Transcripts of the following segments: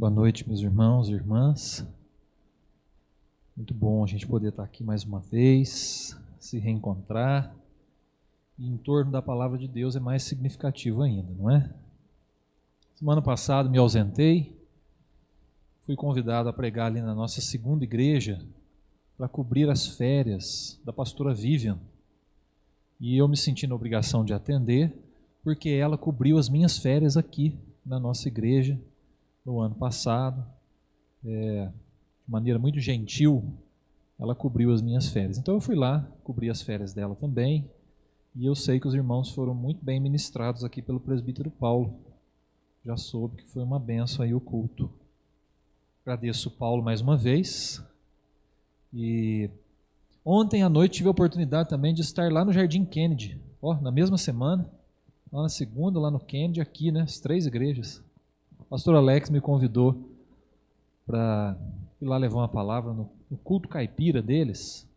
Boa noite, meus irmãos e irmãs. Muito bom a gente poder estar aqui mais uma vez, se reencontrar. E em torno da palavra de Deus é mais significativo ainda, não é? Semana passada me ausentei, fui convidado a pregar ali na nossa segunda igreja para cobrir as férias da pastora Vivian. E eu me senti na obrigação de atender, porque ela cobriu as minhas férias aqui na nossa igreja no ano passado. De maneira muito gentil, ela cobriu as minhas férias. Então eu fui lá, cobri as férias dela também, e eu sei que os irmãos foram muito bem ministrados aqui pelo presbítero Paulo. Já soube que foi uma bênção aí o culto. Agradeço o Paulo mais uma vez. E ontem à noite tive a oportunidade também de estar lá no Jardim Kennedy, na mesma semana, lá na segunda, lá no Kennedy, aqui, né, as 3 igrejas. O pastor Alex me convidou para ir lá levar uma palavra no culto caipira deles.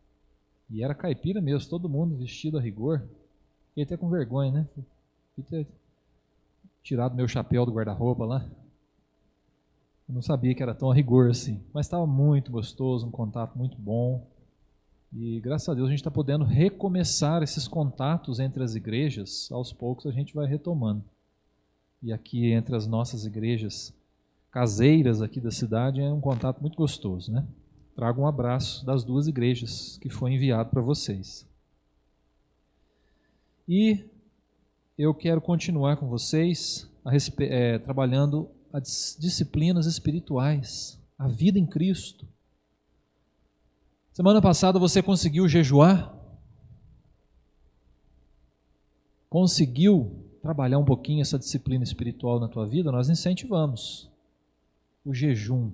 E era caipira mesmo, todo mundo vestido a rigor. Fiquei até com vergonha, né? Fiquei ter tirado meu chapéu do guarda-roupa lá. Eu não sabia que era tão a rigor assim. Mas estava muito gostoso, um contato muito bom. E graças a Deus a gente está podendo recomeçar esses contatos entre as igrejas. Aos poucos a gente vai retomando. E aqui entre as nossas igrejas caseiras aqui da cidade é um contato muito gostoso, né? Trago um abraço das 2 igrejas que foi enviado para vocês. E eu quero continuar com vocês trabalhando as disciplinas espirituais, a vida em Cristo. Semana passada você conseguiu jejuar? Conseguiu trabalhar um pouquinho essa disciplina espiritual na tua vida? Nós incentivamos o jejum.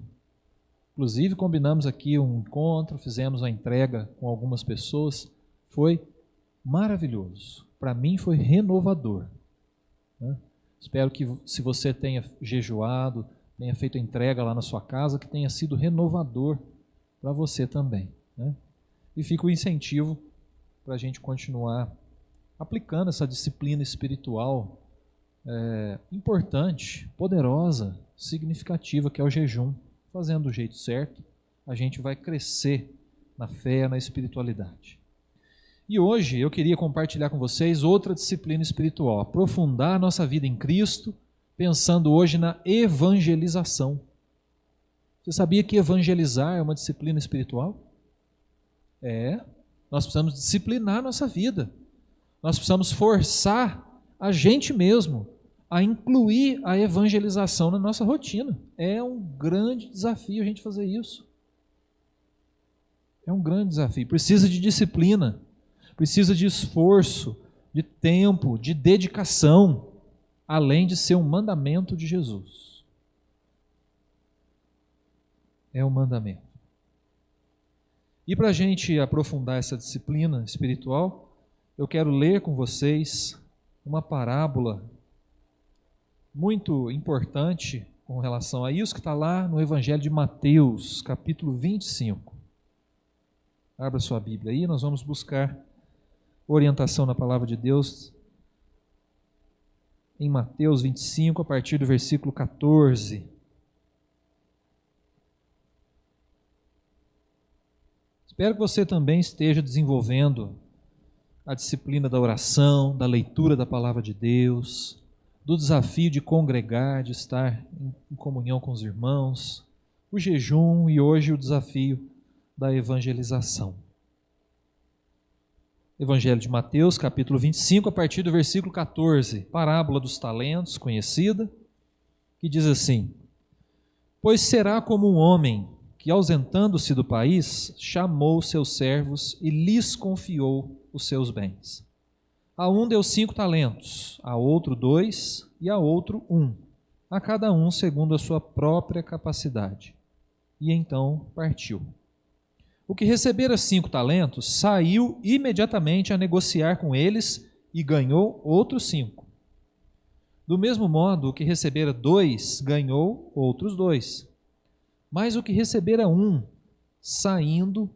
Inclusive combinamos aqui um encontro, fizemos a entrega com algumas pessoas. Foi maravilhoso. Para mim foi renovador, né? Espero que se você tenha jejuado, tenha feito a entrega lá na sua casa, que tenha sido renovador para você também, né? E fica o incentivo para a gente continuar aplicando essa disciplina espiritual importante, poderosa, significativa, que é o jejum. Fazendo do jeito certo, a gente vai crescer na fé, na espiritualidade. E hoje eu queria compartilhar com vocês outra disciplina espiritual, aprofundar a nossa vida em Cristo, pensando hoje na evangelização. Você sabia que evangelizar é uma disciplina espiritual? Nós precisamos disciplinar a nossa vida. Nós precisamos forçar a gente mesmo a incluir a evangelização na nossa rotina. É um grande desafio a gente fazer isso. É um grande desafio. Precisa de disciplina, precisa de esforço, de tempo, de dedicação, além de ser um mandamento de Jesus. É um mandamento. E para a gente aprofundar essa disciplina espiritual, eu quero ler com vocês uma parábola muito importante com relação a isso, que está lá no Evangelho de Mateus, capítulo 25. Abra sua Bíblia aí, nós vamos buscar orientação na palavra de Deus em Mateus 25, a partir do versículo 14. Espero que você também esteja desenvolvendo a disciplina da oração, da leitura da palavra de Deus, do desafio de congregar, de estar em comunhão com os irmãos, o jejum e hoje o desafio da evangelização. Evangelho de Mateus, capítulo 25, a partir do versículo 14, parábola dos talentos, conhecida, que diz assim: Pois será como um homem que, ausentando-se do país, chamou seus servos e lhes confiou os seus bens. A um deu 5 talentos, a outro 2 e a outro 1, a cada um segundo a sua própria capacidade. E então partiu. O que recebera 5 talentos saiu imediatamente a negociar com eles e ganhou outros 5. Do mesmo modo, o que recebera 2 ganhou outros 2. Mas o que recebera 1, saindo,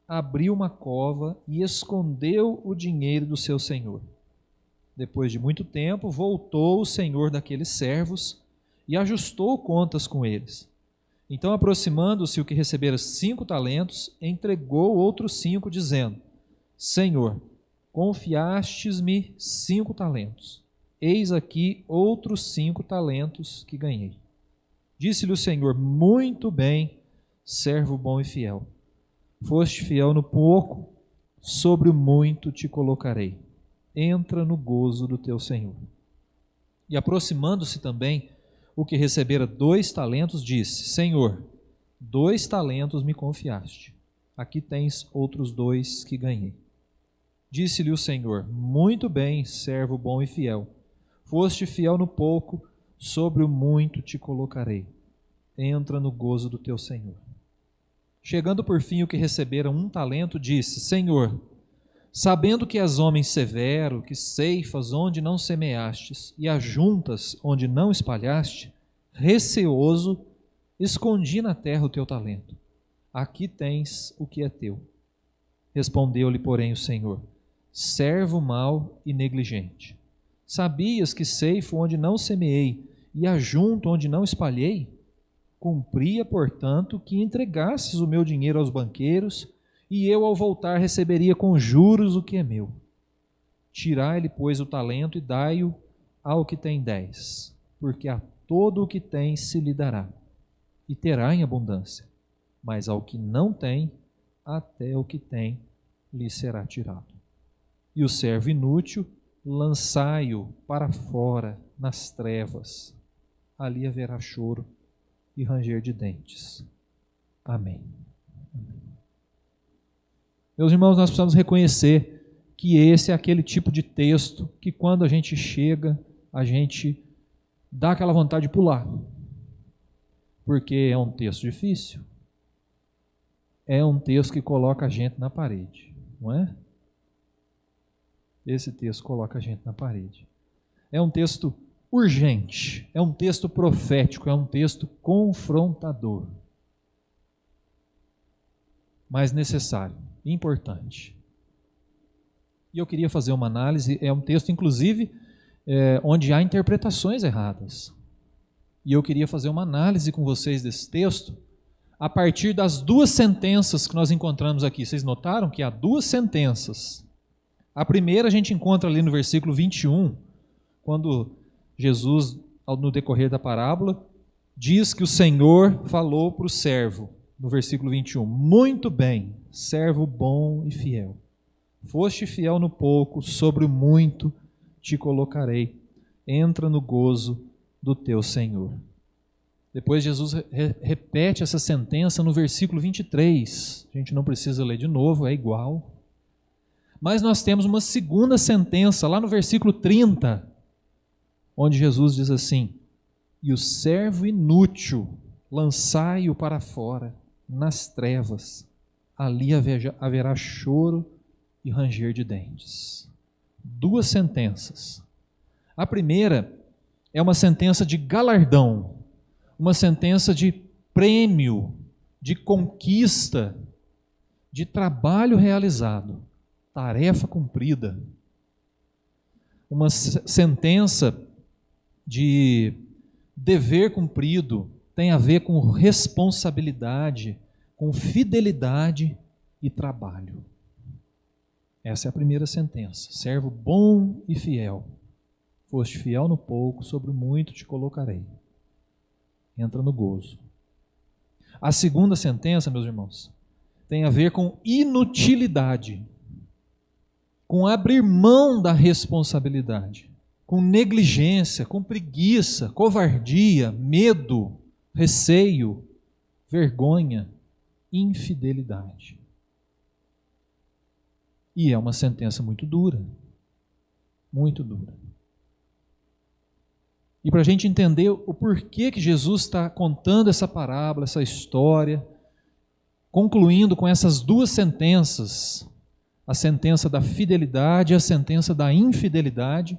abriu uma cova e escondeu o dinheiro do seu senhor. Depois de muito tempo, voltou o senhor daqueles servos e ajustou contas com eles. Então, aproximando-se o que recebera 5 talentos, entregou outros 5, dizendo: Senhor, confiastes-me 5 talentos. Eis aqui outros 5 talentos que ganhei. Disse-lhe o Senhor: muito bem, servo bom e fiel. Foste fiel no pouco, sobre o muito te colocarei. Entra no gozo do teu Senhor. E aproximando-se também o que recebera 2 talentos, disse: Senhor, 2 talentos me confiaste. Aqui tens outros 2 que ganhei. Disse-lhe o Senhor: muito bem, servo bom e fiel. Foste fiel no pouco, sobre o muito te colocarei. Entra no gozo do teu Senhor. Chegando por fim o que recebera 1 talento, disse: Senhor, sabendo que és homem severo, que ceifas onde não semeastes e ajuntas onde não espalhaste, receoso, escondi na terra o teu talento. Aqui tens o que é teu. Respondeu-lhe, porém, o Senhor: servo mau e negligente. Sabias que ceifo onde não semeei e ajunto onde não espalhei? Cumpria, portanto, que entregasses o meu dinheiro aos banqueiros, e eu, ao voltar, receberia com juros o que é meu. Tirai-lhe, pois, o talento e dai-o ao que tem 10, porque a todo o que tem se lhe dará, e terá em abundância. Mas ao que não tem, até o que tem lhe será tirado. E o servo inútil, lançai-o para fora nas trevas. Ali haverá choro e ranger de dentes. Amém. Meus irmãos, nós precisamos reconhecer que esse é aquele tipo de texto que quando a gente chega, a gente dá aquela vontade de pular. Porque é um texto difícil. É um texto que coloca a gente na parede, não é? Esse texto coloca a gente na parede. É um texto urgente, é um texto profético, é um texto confrontador. Mas necessário, importante. E eu queria fazer uma análise, é um texto, inclusive, onde há interpretações erradas. E eu queria fazer uma análise com vocês desse texto, a partir das 2 sentenças que nós encontramos aqui. Vocês notaram que há 2 sentenças. A primeira a gente encontra ali no versículo 21, quando Jesus, no decorrer da parábola, diz que o Senhor falou para o servo, no versículo 21, muito bem, servo bom e fiel. Foste fiel no pouco, sobre o muito te colocarei. Entra no gozo do teu Senhor. Depois Jesus repete essa sentença no versículo 23. A gente não precisa ler de novo, é igual. Mas nós temos uma segunda sentença, lá no versículo 30, onde Jesus diz assim: e o servo inútil, lançai-o para fora, nas trevas, ali haverá choro e ranger de dentes. 2 sentenças. A primeira é uma sentença de galardão, uma sentença de prêmio, de conquista, de trabalho realizado, tarefa cumprida. Uma sentença de dever cumprido, tem a ver com responsabilidade, com fidelidade e trabalho. Essa é a primeira sentença. Servo bom e fiel. Foste fiel no pouco, sobre o muito te colocarei. Entra no gozo. A segunda sentença, meus irmãos, tem a ver com inutilidade, com abrir mão da responsabilidade, com negligência, com preguiça, covardia, medo, receio, vergonha, infidelidade. E é uma sentença muito dura, muito dura. E para a gente entender o porquê que Jesus está contando essa parábola, essa história, concluindo com essas 2 sentenças, a sentença da fidelidade e a sentença da infidelidade,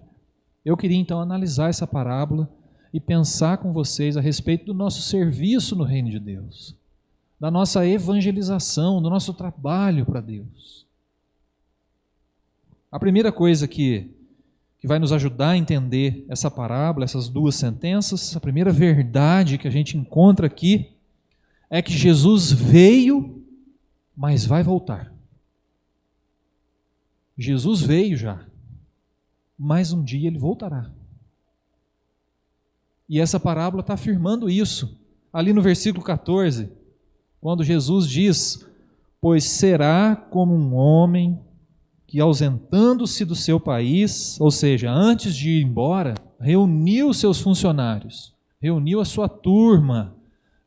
eu queria então analisar essa parábola e pensar com vocês a respeito do nosso serviço no reino de Deus, da nossa evangelização, do nosso trabalho para Deus. A primeira coisa que vai nos ajudar a entender essa parábola, essas 2 sentenças, a primeira verdade que a gente encontra aqui, é que Jesus veio, mas vai voltar. Jesus veio já, mas um dia ele voltará. E essa parábola está afirmando isso. Ali no versículo 14, quando Jesus diz: pois será como um homem que, ausentando-se do seu país, ou seja, antes de ir embora, reuniu seus funcionários, reuniu a sua turma,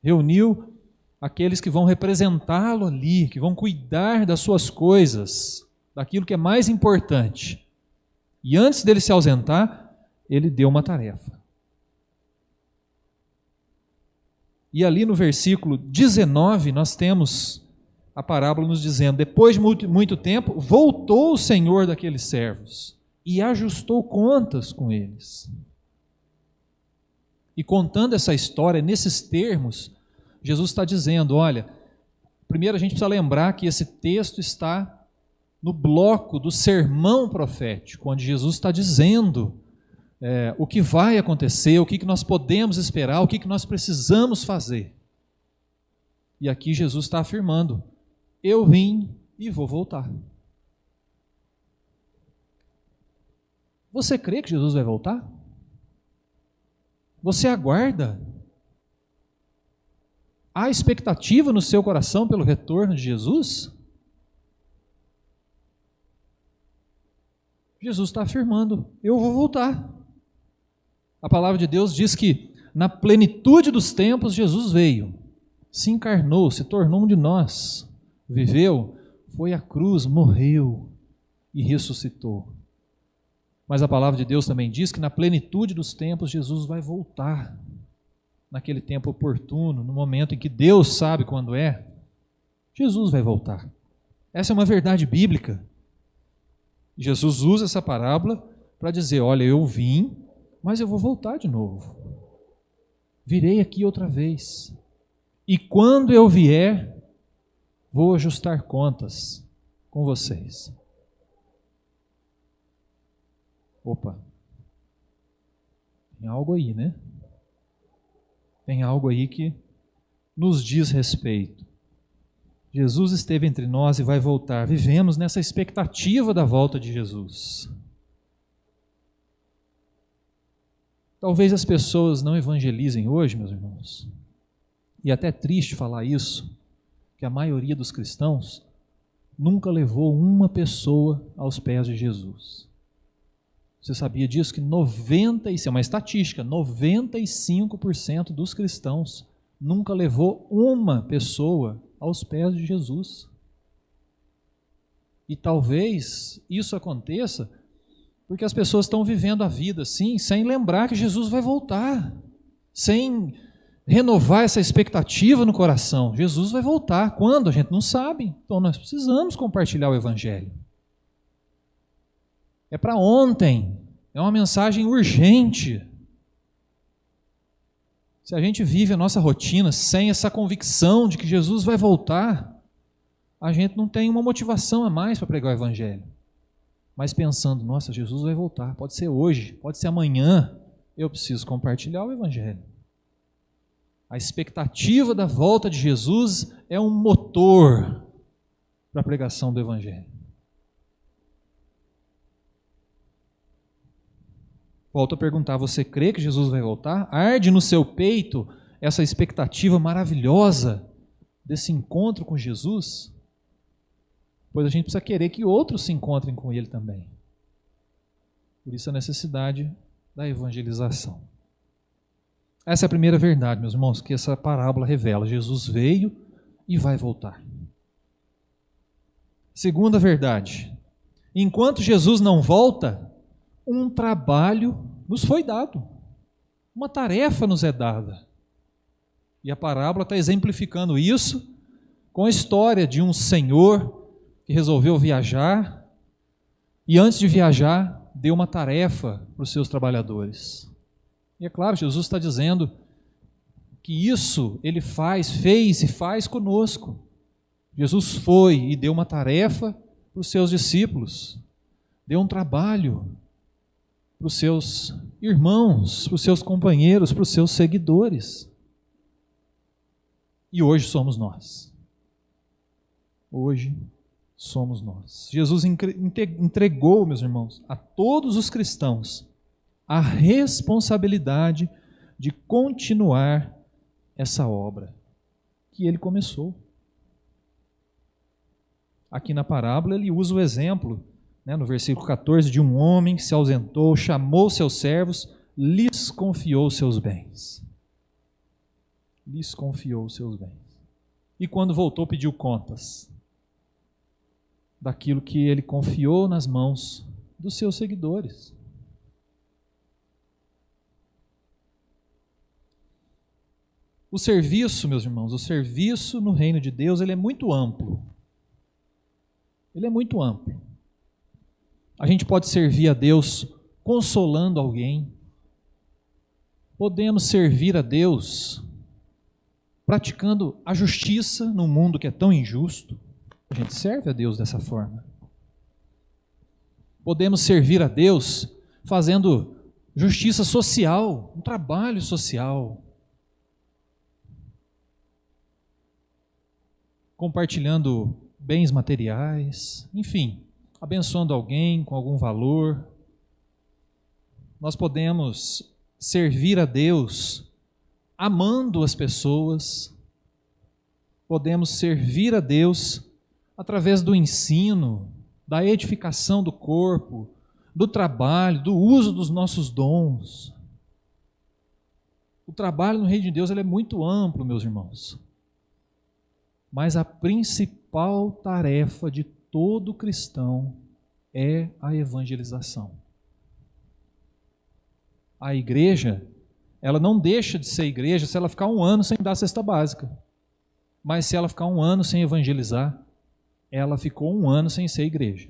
reuniu aqueles que vão representá-lo ali, que vão cuidar das suas coisas, daquilo que é mais importante. E antes dele se ausentar, ele deu uma tarefa. E ali no versículo 19, nós temos a parábola nos dizendo: depois de muito tempo, voltou o senhor daqueles servos e ajustou contas com eles. E contando essa história nesses termos, Jesus está dizendo: olha, primeiro a gente precisa lembrar que esse texto está no bloco do sermão profético, onde Jesus está dizendo o que vai acontecer, o que nós podemos esperar, o que nós precisamos fazer. E aqui Jesus está afirmando: eu vim e vou voltar. Você crê que Jesus vai voltar? Você aguarda? Há expectativa no seu coração pelo retorno de Jesus? Jesus está afirmando: eu vou voltar. A palavra de Deus diz que na plenitude dos tempos Jesus veio, se encarnou, se tornou um de nós, viveu, foi à cruz, morreu e ressuscitou. Mas a palavra de Deus também diz que na plenitude dos tempos Jesus vai voltar, naquele tempo oportuno, no momento em que Deus sabe quando é, Jesus vai voltar. Essa é uma verdade bíblica. Jesus usa essa parábola para dizer: olha, eu vim, mas eu vou voltar de novo. Virei aqui outra vez. E quando eu vier, vou ajustar contas com vocês. Opa, tem algo aí, né? Tem algo aí que nos diz respeito. Jesus esteve entre nós e vai voltar. Vivemos nessa expectativa da volta de Jesus. Talvez as pessoas não evangelizem hoje, meus irmãos. E até é triste falar isso, que a maioria dos cristãos nunca levou uma pessoa aos pés de Jesus. Você sabia disso? Que isso é uma estatística, 95% dos cristãos nunca levou uma pessoa aos pés de Jesus. E talvez isso aconteça porque as pessoas estão vivendo a vida assim, sem lembrar que Jesus vai voltar, sem renovar essa expectativa no coração. Jesus vai voltar. Quando? A gente não sabe. Então nós precisamos compartilhar o Evangelho. É para ontem. É uma mensagem urgente. Se a gente vive a nossa rotina sem essa convicção de que Jesus vai voltar, a gente não tem uma motivação a mais para pregar o Evangelho. Mas pensando: nossa, Jesus vai voltar, pode ser hoje, pode ser amanhã, eu preciso compartilhar o Evangelho. A expectativa da volta de Jesus é um motor para a pregação do Evangelho. Volto a perguntar: você crê que Jesus vai voltar? Arde no seu peito essa expectativa maravilhosa desse encontro com Jesus? Pois a gente precisa querer que outros se encontrem com Ele também. Por isso a necessidade da evangelização. Essa é a primeira verdade, meus irmãos, que essa parábola revela: Jesus veio e vai voltar. Segunda verdade: enquanto Jesus não volta, um trabalho nos foi dado, uma tarefa nos é dada. E a parábola está exemplificando isso com a história de um senhor que resolveu viajar e antes de viajar deu uma tarefa para os seus trabalhadores. E é claro, Jesus está dizendo que isso ele fez e faz conosco. Jesus foi e deu uma tarefa para os seus discípulos, deu um trabalho para os seus irmãos, para os seus companheiros, para os seus seguidores. E hoje somos nós. Hoje somos nós. Jesus entregou, meus irmãos, a todos os cristãos a responsabilidade de continuar essa obra que ele começou. Aqui na parábola ele usa o exemplo, no versículo 14, de um homem que se ausentou, chamou seus servos, lhes confiou seus bens. Lhes confiou seus bens. E quando voltou, pediu contas daquilo que ele confiou nas mãos dos seus seguidores. O serviço, meus irmãos, o serviço no reino de Deus, ele é muito amplo. Ele é muito amplo. A gente pode servir a Deus consolando alguém. Podemos servir a Deus praticando a justiça num mundo que é tão injusto. A gente serve a Deus dessa forma. Podemos servir a Deus fazendo justiça social, um trabalho social. Compartilhando bens materiais, enfim, abençoando alguém com algum valor. Nós podemos servir a Deus amando as pessoas. Podemos servir a Deus através do ensino, da edificação do corpo, do trabalho, do uso dos nossos dons. O trabalho no reino de Deus ele é muito amplo, meus irmãos. Mas a principal tarefa de todo cristão é a evangelização. A igreja, ela não deixa de ser igreja se ela ficar um ano sem dar a cesta básica. Mas se ela ficar um ano sem evangelizar, ela ficou um ano sem ser igreja.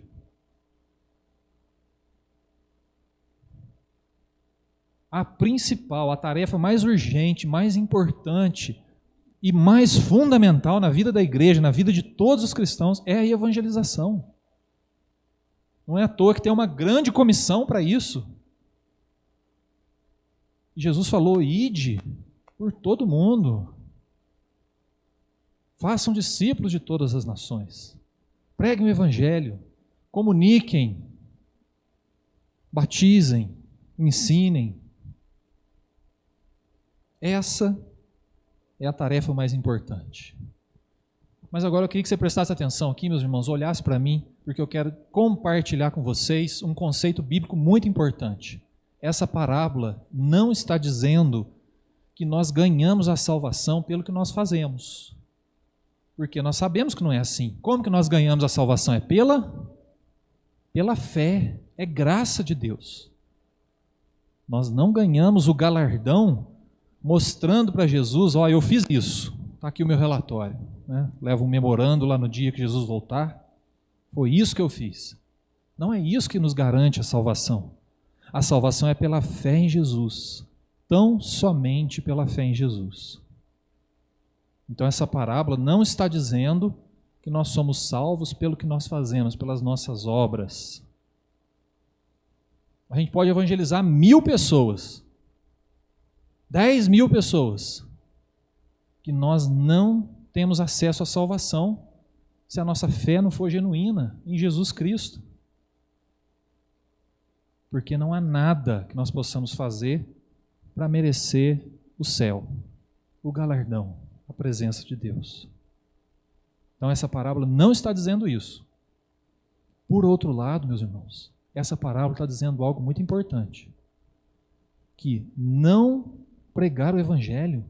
A principal, a tarefa mais urgente, mais importante e mais fundamental na vida da igreja, na vida de todos os cristãos, é a evangelização. Não é à toa que tem uma grande comissão para isso. Jesus falou: ide por todo mundo, façam discípulos de todas as nações, preguem o evangelho, comuniquem, batizem, ensinem. Essa é a tarefa mais importante. Mas agora eu queria que você prestasse atenção aqui, meus irmãos, olhasse para mim, porque eu quero compartilhar com vocês um conceito bíblico muito importante. Essa parábola não está dizendo que nós ganhamos a salvação pelo que nós fazemos. Porque nós sabemos que não é assim. Como que nós ganhamos a salvação? É pela fé, é graça de Deus. Nós não ganhamos o galardão mostrando para Jesus: ó, eu fiz isso, está aqui o meu relatório. Levo um memorando lá no dia que Jesus voltar. Foi isso que eu fiz. Não é isso que nos garante a salvação. A salvação é pela fé em Jesus. Tão somente pela fé em Jesus. Então essa parábola não está dizendo que nós somos salvos pelo que nós fazemos, pelas nossas obras. A gente pode evangelizar 1000 pessoas, 10.000 pessoas, que nós não temos acesso à salvação se a nossa fé não for genuína em Jesus Cristo. Porque não há nada que nós possamos fazer para merecer o céu, o galardão, a presença de Deus. Então essa parábola não está dizendo isso. Por outro lado, meus irmãos, essa parábola está dizendo algo muito importante. Que não pregar o evangelho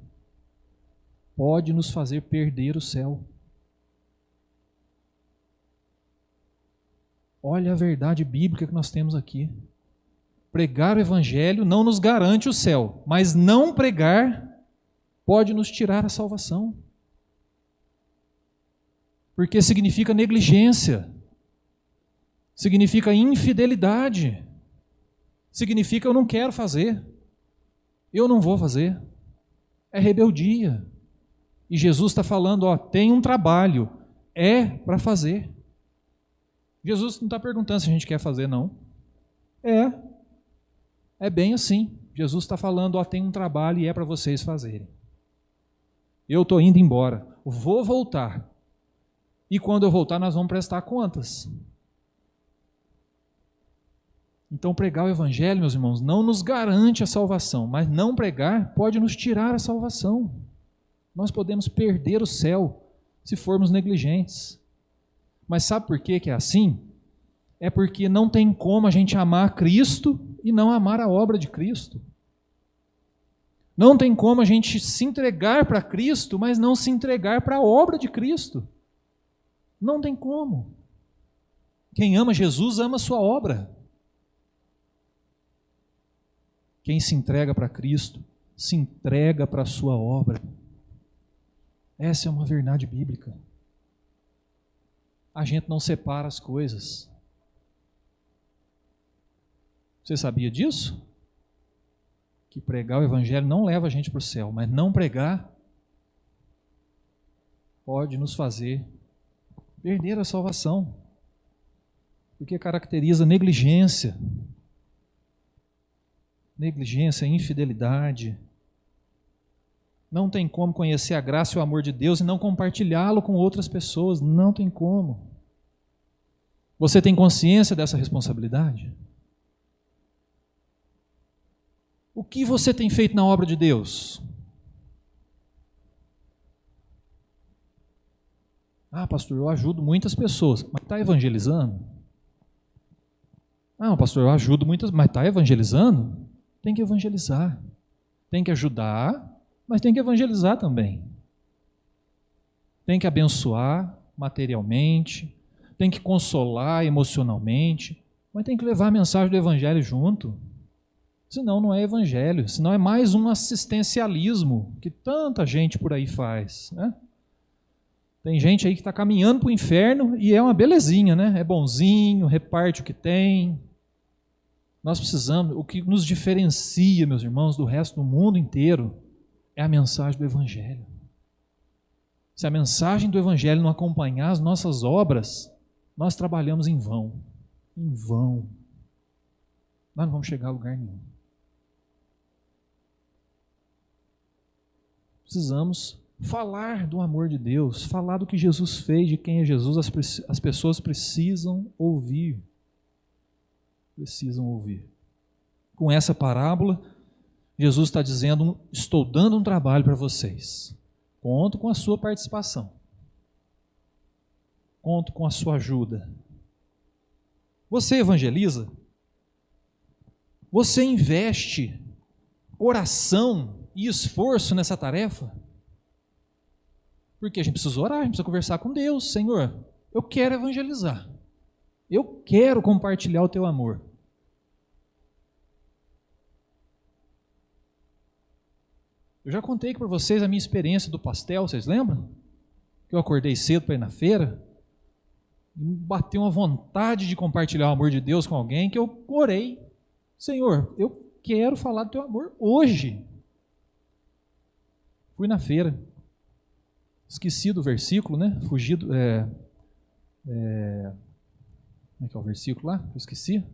pode nos fazer perder o céu. Olha a verdade bíblica que nós temos aqui. Pregar o evangelho não nos garante o céu, mas não pregar pode nos tirar a salvação. Porque significa negligência, significa infidelidade, significa eu não quero fazer, eu não vou fazer. É rebeldia. E Jesus está falando, ó, tem um trabalho, é para fazer. Jesus não está perguntando se a gente quer fazer, não. É bem assim. Jesus está falando, ó, tem um trabalho e é para vocês fazerem. Eu estou indo embora, vou voltar. E quando eu voltar, nós vamos prestar contas. Então, pregar o Evangelho, meus irmãos, não nos garante a salvação, mas não pregar pode nos tirar a salvação. Nós podemos perder o céu se formos negligentes. Mas sabe por que é assim? É porque não tem como a gente amar Cristo e não amar a obra de Cristo. Não tem como a gente se entregar para Cristo, mas não se entregar para a obra de Cristo. Não tem como. Quem ama Jesus ama a sua obra. Quem se entrega para Cristo, se entrega para a sua obra. Essa é uma verdade bíblica. A gente não separa as coisas. Você sabia disso? Que pregar o Evangelho não leva a gente para o céu, mas não pregar pode nos fazer perder a salvação, porque caracteriza negligência, infidelidade. Não tem como conhecer a graça e o amor de Deus e não compartilhá-lo com outras pessoas, não tem como. Você tem consciência dessa responsabilidade? O que você tem feito na obra de Deus? Ah, pastor, eu ajudo muitas pessoas, mas está evangelizando? Ah, pastor, eu ajudo muitas, mas está evangelizando? Tem que evangelizar. Tem que ajudar, mas tem que evangelizar também. Tem que abençoar materialmente, tem que consolar emocionalmente, mas tem que levar a mensagem do Evangelho junto. Senão não é Evangelho, senão é mais um assistencialismo que tanta gente por aí faz, né? Tem gente aí que está caminhando para o inferno e é uma belezinha, né? É bonzinho, reparte o que tem. Nós precisamos, o que nos diferencia, meus irmãos, do resto do mundo inteiro, é a mensagem do Evangelho. Se a mensagem do Evangelho não acompanhar as nossas obras, nós trabalhamos em vão. Em vão. Nós não vamos chegar a lugar nenhum. Precisamos falar do amor de Deus, falar do que Jesus fez, de quem é Jesus. As pessoas precisam ouvir. Precisam ouvir. Com essa parábola, Jesus está dizendo: estou dando um trabalho para vocês. Conto com a sua participação. Conto com a sua ajuda. Você evangeliza? Você investe oração e esforço nessa tarefa? Porque a gente precisa orar, a gente precisa conversar com Deus. Senhor, eu quero evangelizar. Eu quero compartilhar o teu amor. Eu já contei para vocês a minha experiência do pastel, vocês lembram? Que eu acordei cedo para ir na feira, e me bateu uma vontade de compartilhar o amor de Deus com alguém, que eu orei. Senhor, eu quero falar do teu amor hoje. Fui na feira. Esqueci do versículo, né? Fugi do... como é que é o versículo lá? Eu esqueci.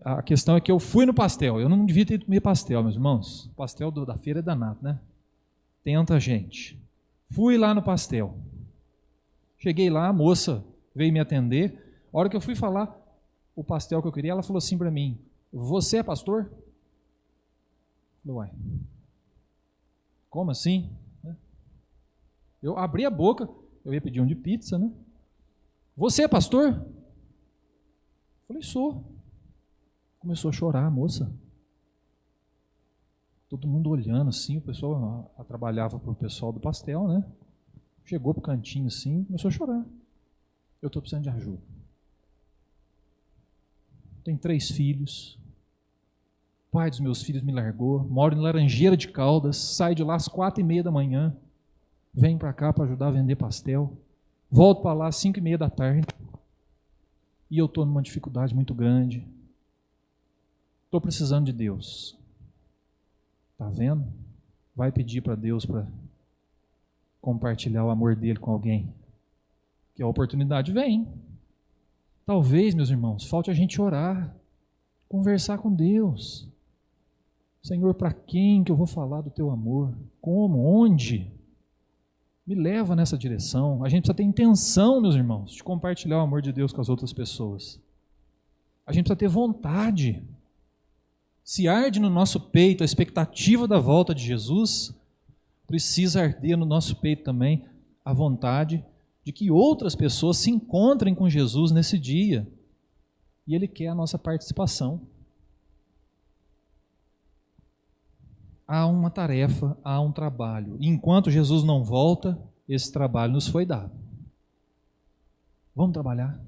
A questão é que eu fui no pastel. Eu não devia ter ido comer pastel, meus irmãos. O pastel da feira é danado, né? Tenta a gente. Fui lá no pastel. Cheguei lá, a moça veio me atender. A hora que eu fui falar o pastel que eu queria, ela falou assim para mim: você é pastor? Eu falei: uai, como assim? Eu abri a boca, eu ia pedir um de pizza, né? Você é pastor? Eu falei: sou. Começou a chorar a moça. Todo mundo olhando assim, o pessoal trabalhava para o pessoal do pastel, né? Chegou para o cantinho assim, começou a chorar. Eu estou precisando de ajuda. Tenho 3 filhos. O pai dos meus filhos me largou. Moro em Laranjeira de Caldas. Saio de lá às 4h30 da manhã. Venho para cá para ajudar a vender pastel. Volto para lá às 5h30 da tarde. E eu estou numa dificuldade muito grande. Estou precisando de Deus. Está vendo? Vai pedir para Deus para compartilhar o amor dele com alguém. Que a oportunidade vem. Talvez, meus irmãos, falte a gente orar, conversar com Deus. Senhor, para quem que eu vou falar do teu amor? Como? Onde? Me leva nessa direção. A gente precisa ter intenção, meus irmãos, de compartilhar o amor de Deus com as outras pessoas. A gente precisa ter vontade. Se arde no nosso peito a expectativa da volta de Jesus, precisa arder no nosso peito também a vontade de que outras pessoas se encontrem com Jesus nesse dia. E Ele quer a nossa participação. Há uma tarefa, há um trabalho. E enquanto Jesus não volta, esse trabalho nos foi dado. Vamos trabalhar.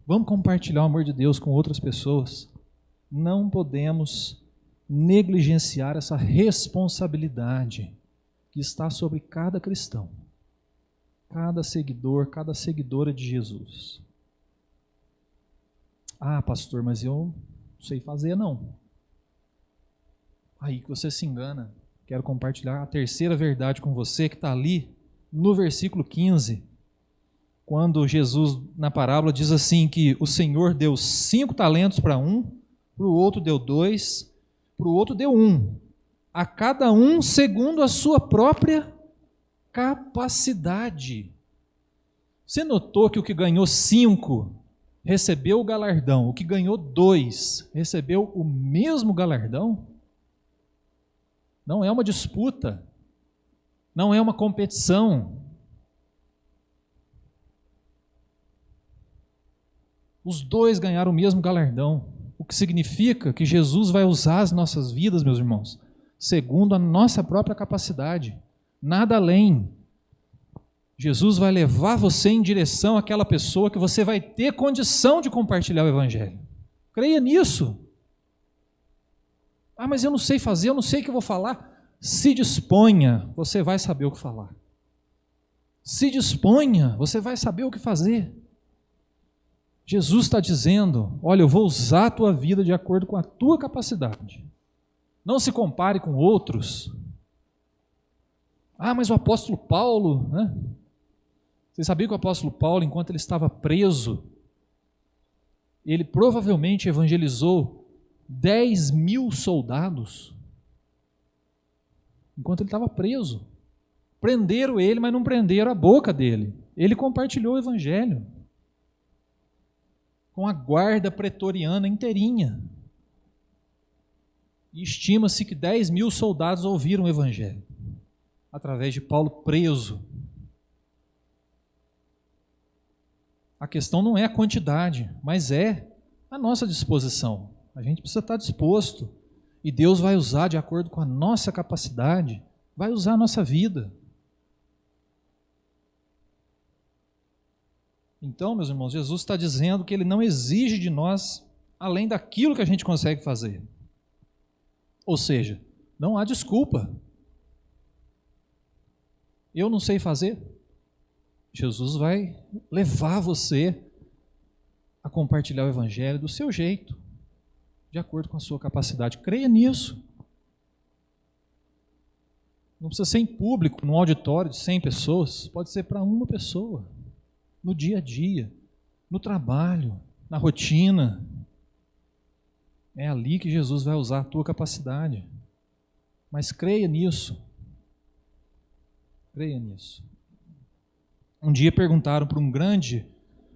Vamos compartilhar o amor de Deus com outras pessoas. Não podemos negligenciar essa responsabilidade que está sobre cada cristão, cada seguidor, cada seguidora de Jesus. Ah, pastor, mas eu não sei fazer não. Aí que você se engana. Quero compartilhar a terceira verdade com você, que está ali no versículo 15, quando Jesus, na parábola, diz assim que o Senhor deu 5 talentos para um, para o outro deu 2, para o outro deu 1, a cada um segundo a sua própria capacidade. Você notou que o que ganhou 5 recebeu o galardão, o que ganhou 2 recebeu o mesmo galardão? Não é uma disputa, não é uma competição. Os 2 ganharam o mesmo galardão, o que significa que Jesus vai usar as nossas vidas, meus irmãos, segundo a nossa própria capacidade, nada além. Jesus vai levar você em direção àquela pessoa que você vai ter condição de compartilhar o Evangelho. Creia nisso. Ah, mas eu não sei fazer, eu não sei o que eu vou falar. Se disponha, você vai saber o que falar. Se disponha, você vai saber o que fazer. Jesus está dizendo, olha, eu vou usar a tua vida de acordo com a tua capacidade. Não se compare com outros. Ah, mas o apóstolo Paulo, né? Você sabia que o apóstolo Paulo, enquanto ele estava preso, ele provavelmente evangelizou 10.000 soldados, enquanto ele estava preso. Prenderam ele, mas não prenderam a boca dele. Ele compartilhou o evangelho com a guarda pretoriana inteirinha. E estima-se que 10.000 soldados ouviram o evangelho através de Paulo preso. A questão não é a quantidade, mas é a nossa disposição. A gente precisa estar disposto. E Deus vai usar de acordo com a nossa capacidade, vai usar a nossa vida. Então, meus irmãos, Jesus está dizendo que Ele não exige de nós além daquilo que a gente consegue fazer. Ou seja, não há desculpa. Eu não sei fazer. Jesus vai levar você a compartilhar o Evangelho do seu jeito, de acordo com a sua capacidade. Creia nisso. Não precisa ser em público, num auditório de 100 pessoas, pode ser para uma pessoa, no dia a dia, no trabalho, na rotina. É ali que Jesus vai usar a tua capacidade. Mas creia nisso. Creia nisso. Um dia perguntaram para um grande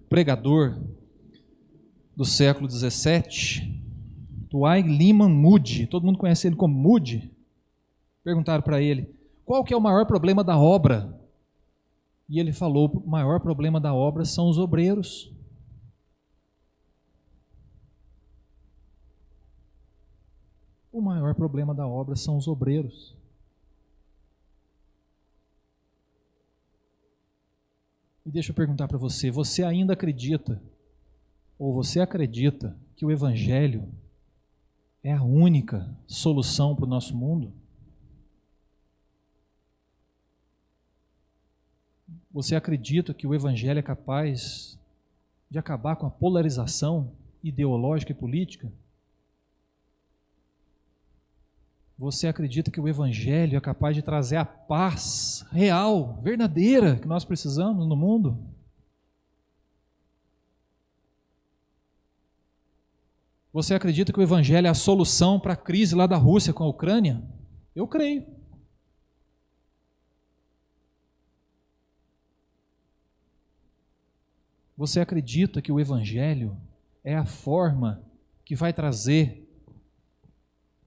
pregador do século XVII, Dwight Lyman Moody, todo mundo conhece ele como Moody. Perguntaram para ele, qual que é o maior problema da obra? E ele falou, o maior problema da obra são os obreiros. O maior problema da obra são os obreiros. E deixa eu perguntar para você, você ainda acredita, ou você acredita que o Evangelho é a única solução para o nosso mundo? Você acredita que o Evangelho é capaz de acabar com a polarização ideológica e política? Você acredita que o Evangelho é capaz de trazer a paz real, verdadeira, que nós precisamos no mundo? Você acredita que o Evangelho é a solução para a crise lá da Rússia com a Ucrânia? Eu creio. Você acredita que o Evangelho é a forma que vai trazer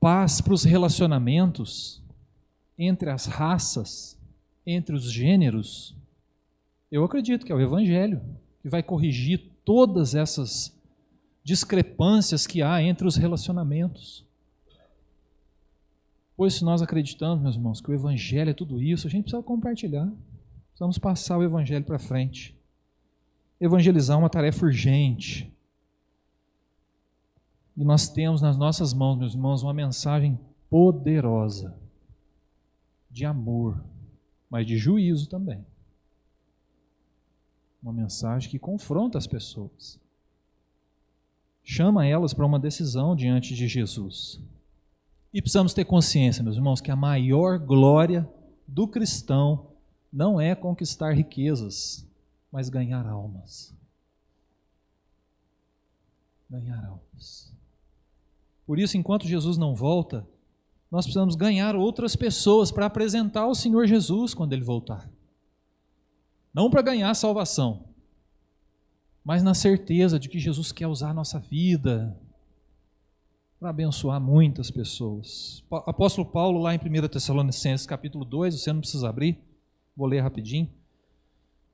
paz para os relacionamentos entre as raças, entre os gêneros? Eu acredito que é o Evangelho que vai corrigir todas essas discrepâncias que há entre os relacionamentos. Pois se nós acreditamos, meus irmãos, que o Evangelho é tudo isso, a gente precisa compartilhar. Precisamos passar o Evangelho para frente. Evangelizar é uma tarefa urgente. E nós temos nas nossas mãos, meus irmãos, uma mensagem poderosa de amor, mas de juízo também. Uma mensagem que confronta as pessoas. Chama elas para uma decisão diante de Jesus. E precisamos ter consciência, meus irmãos, que a maior glória do cristão não é conquistar riquezas, mas ganhar almas. Ganhar almas. Por isso, enquanto Jesus não volta, nós precisamos ganhar outras pessoas para apresentar ao Senhor Jesus quando Ele voltar. Não para ganhar salvação, mas na certeza de que Jesus quer usar a nossa vida para abençoar muitas pessoas. Apóstolo Paulo, lá em 1 Tessalonicenses, capítulo 2, você não precisa abrir, vou ler rapidinho,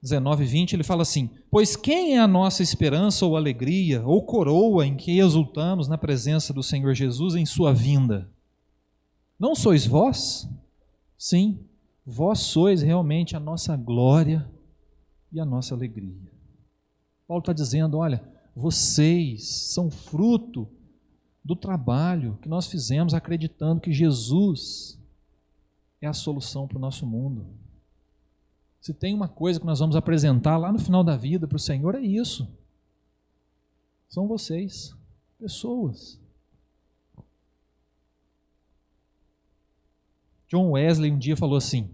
19 e 20, ele fala assim: pois quem é a nossa esperança ou alegria, ou coroa em que exultamos na presença do Senhor Jesus em sua vinda? Não sois vós? Sim, vós sois realmente a nossa glória e a nossa alegria. Paulo está dizendo, olha, vocês são fruto do trabalho que nós fizemos acreditando que Jesus é a solução para o nosso mundo. Se tem uma coisa que nós vamos apresentar lá no final da vida para o Senhor, é isso. São vocês, pessoas. John Wesley um dia falou assim: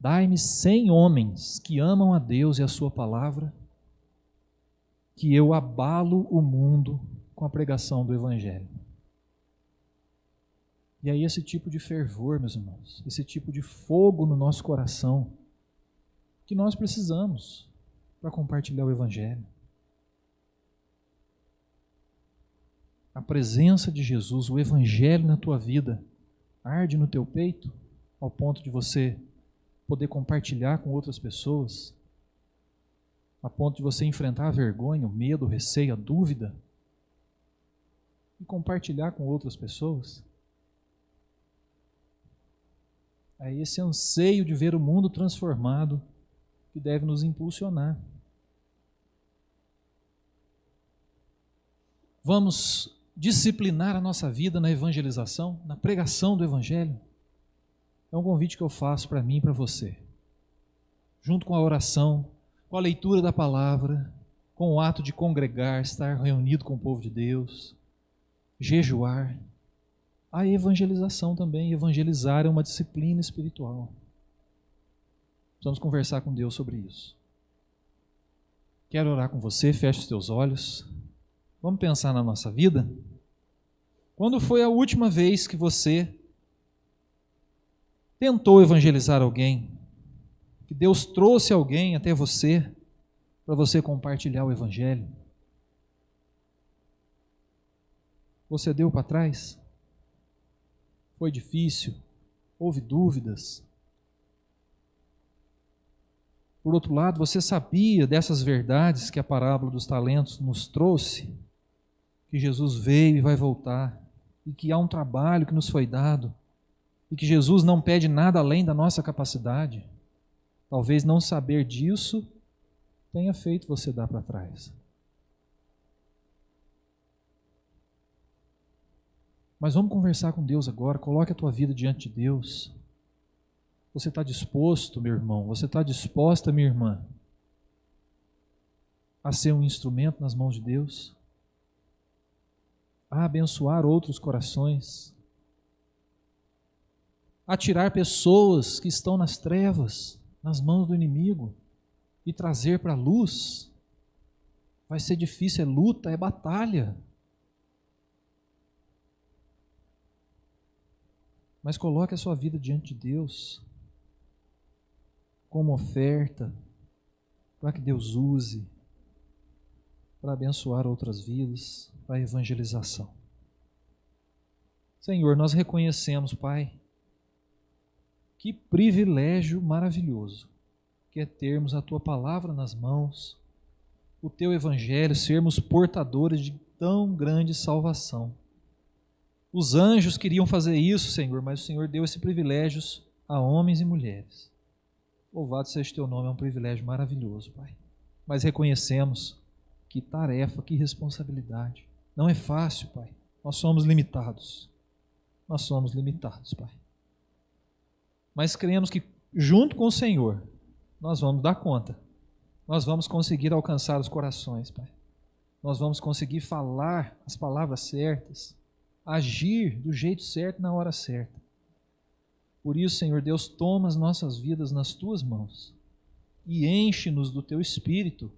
dai-me 100 homens que amam a Deus e a sua palavra, que eu abalo o mundo com a pregação do Evangelho. E aí esse tipo de fervor, meus irmãos, esse tipo de fogo no nosso coração, que nós precisamos para compartilhar o Evangelho. A presença de Jesus, o Evangelho na tua vida, arde no teu peito, ao ponto de você poder compartilhar com outras pessoas, a ponto de você enfrentar a vergonha, o medo, o receio, a dúvida, e compartilhar com outras pessoas. É esse anseio de ver o mundo transformado que deve nos impulsionar. Vamos disciplinar a nossa vida na evangelização, na pregação do Evangelho. É um convite que eu faço para mim e para você. Junto com a oração, com a leitura da palavra, com o ato de congregar, estar reunido com o povo de Deus, jejuar, a evangelização também. Evangelizar é uma disciplina espiritual. Precisamos conversar com Deus sobre isso. Quero orar com você, feche os teus olhos. Vamos pensar na nossa vida? Quando foi a última vez que você tentou evangelizar alguém? Que Deus trouxe alguém até você para você compartilhar o Evangelho? Você deu para trás? Foi difícil? Houve dúvidas? Por outro lado, você sabia dessas verdades que a parábola dos talentos nos trouxe? Que Jesus veio e vai voltar, e que há um trabalho que nos foi dado, e que Jesus não pede nada além da nossa capacidade? Talvez não saber disso tenha feito você dar para trás. Mas vamos conversar com Deus agora. Coloque a tua vida diante de Deus. Você está disposto, meu irmão? Você está disposta, minha irmã, a ser um instrumento nas mãos de Deus? A abençoar outros corações? A tirar pessoas que estão nas trevas, nas mãos do inimigo, e trazer para a luz? Vai ser difícil, é luta, é batalha. Mas coloque a sua vida diante de Deus como oferta para que Deus use para abençoar outras vidas, para a evangelização. Senhor, nós reconhecemos, Pai, que privilégio maravilhoso que é termos a Tua palavra nas mãos, o Teu Evangelho, sermos portadores de tão grande salvação. Os anjos queriam fazer isso, Senhor, mas o Senhor deu esse privilégio a homens e mulheres. Louvado seja o Teu nome, é um privilégio maravilhoso, Pai. Mas reconhecemos que tarefa, que responsabilidade. Não é fácil, Pai. Nós somos limitados. Nós somos limitados, Pai. Mas cremos que junto com o Senhor, nós vamos dar conta. Nós vamos conseguir alcançar os corações, Pai. Nós vamos conseguir falar as palavras certas, agir do jeito certo na hora certa. Por isso, Senhor Deus, toma as nossas vidas nas Tuas mãos e enche-nos do Teu Espírito,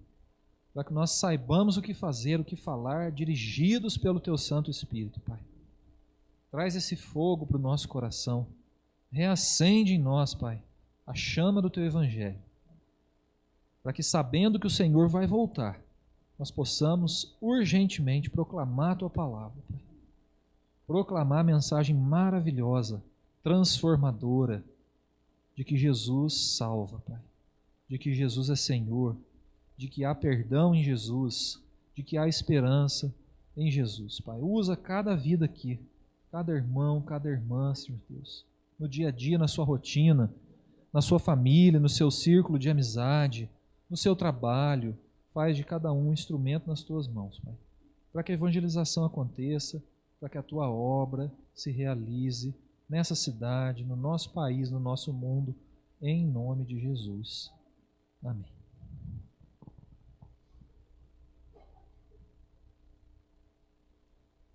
para que nós saibamos o que fazer, o que falar, dirigidos pelo Teu Santo Espírito, Pai. Traz esse fogo para o nosso coração. Reacende em nós, Pai, a chama do Teu Evangelho, para que, sabendo que o Senhor vai voltar, nós possamos urgentemente proclamar a Tua palavra, Pai. Proclamar a mensagem maravilhosa, transformadora, de que Jesus salva, Pai. De que Jesus é Senhor, de que há perdão em Jesus, de que há esperança em Jesus, Pai. Usa cada vida aqui, cada irmão, cada irmã, Senhor Deus, no dia a dia, na sua rotina, na sua família, no seu círculo de amizade, no seu trabalho. Faz de cada um instrumento nas Tuas mãos, Pai, para que a evangelização aconteça, para que a Tua obra se realize nessa cidade, no nosso país, no nosso mundo, em nome de Jesus. Amém.